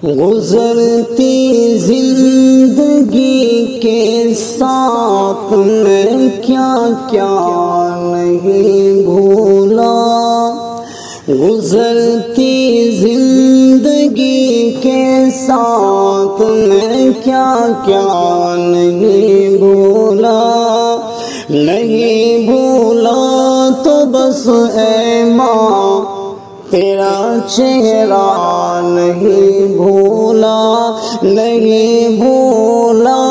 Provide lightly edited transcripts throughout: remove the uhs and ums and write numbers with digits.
گزرتی زندگی کے ساتھ میں کیا کیا نہیں بھولا، گزرتی زندگی کے ساتھ میں کیا کیا نہیں بھولا، نہیں بھولا تو بس اے ماں تیرا چہرہ نہیں بھولا، نہیں بھولا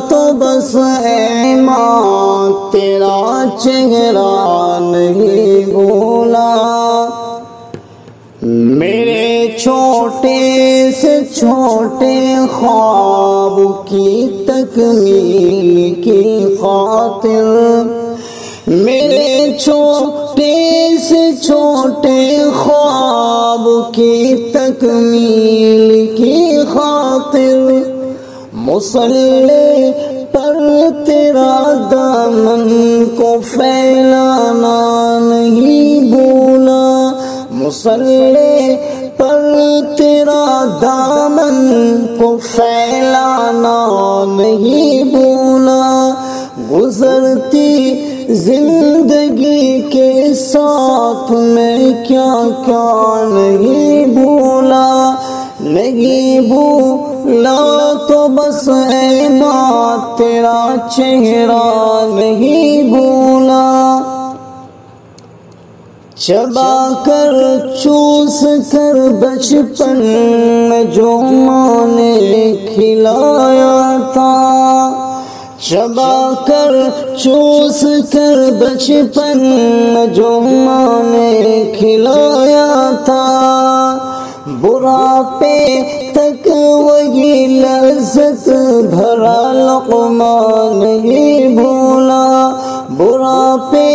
تو بس اے ماں تیرا چہرہ نہیں بھولا۔ میرے چھوٹے سے چھوٹے خواب کی تکمیل کی خاطر، میرے چھوٹے سے چھوٹے خواب کی تکمیل کی خاطر، مصلی پر تیرا دامن کو پھیلانا نہیں بھولا، مصلی پر تیرا دامن کو پھیلانا نہیں بھولا، گزرتی زندگی کے ساتھ میں کیا کیا نہیں بھولا، نہیں بھولا تو بس اے ماں تیرا چہرہ نہیں بھولا۔ چبا کر چوس کر بچپن میں جو ماں نے کھلایا تھا، چبا کر چوس کر بچپن میں جو ماں نے کھلایا تھا، بڑھاپے تک وہی لذت بھرا لقمہ نہیں بھولا، بڑھاپے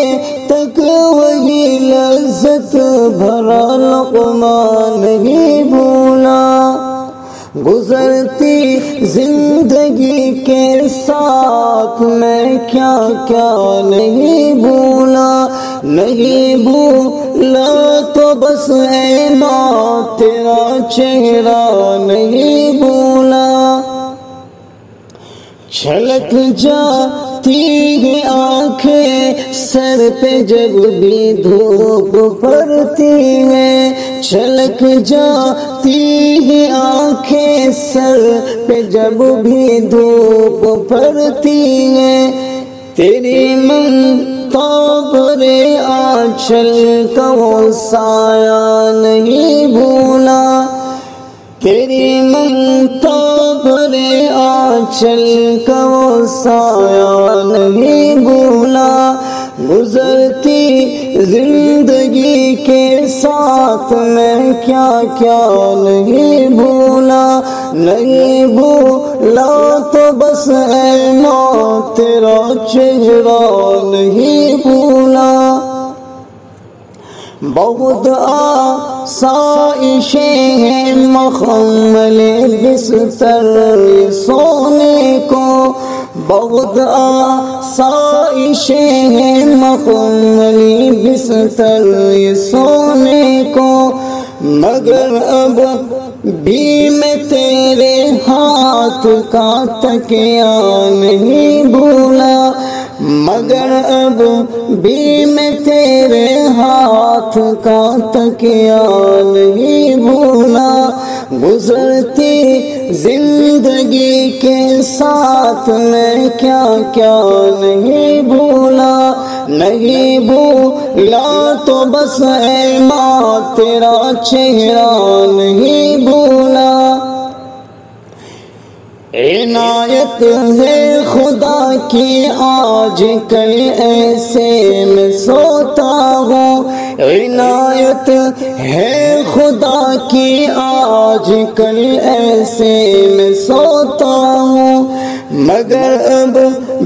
تک وہی لذت بھرا لقمہ نہیں بھولا، گزرتی زندگی کے ساتھ میں کیا کیا نہیں بھولا، نہیں بھولا تو بس اے ماں تیرا چہرہ نہیں بھولا۔ چھلک جاتی ہے آنکھیں سر پہ جب بھی دھوپ پڑتی ہے، چھلک جاتی ہے آنکھیں سر پہ جب بھی دھوپ پڑتی ہے، تیری ممتا بھرے آنچل کا وہ سایہ نہیں بھولا، تیری ممتا بھرے آنچل کا وہ سایہ نہیں بھولا، گزرتی زندگی کے ساتھ میں کیا کیا نہیں بھولا، نہیں بھولا تو بس اے ماں تیرا چہرہ نہیں بھولا۔ بہت آسائشیں ہیں مخمل بستر سونے کو، بہت آسائشیں ہیں مخمل بستر سونے کو، مگر اب بھی میں تیرے ہاتھ کا تکیہ نہیں بھولا، مگر اب بھی میں تیرے ہاتھ کا تکیہ نہیں بھولا، گزرتی زندگی کے ساتھ میں کیا کیا نہیں بھولا، نہیں بھولا تو بس اے ماں تیرا چہرہ نہیں بھولا۔ عنایت ہے خدا کی آج کل ایسے میں سوتا ہوں، عنایت ہے خدا کی آج کل ایسے میں سوتا ہوں، مگر اب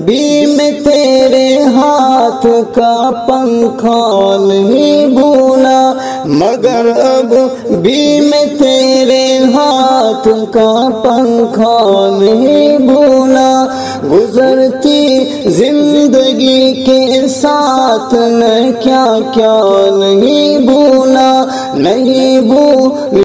بھی میں تیرے ہاتھ کا پنکھا نہیں بھولا، مگر اب بھی میں تیرے ہاتھ کا پنکھا نہیں بھولا، گزرتی زندگی کے ساتھ میں کیا کیا نہیں بھولا، نہیں بھولا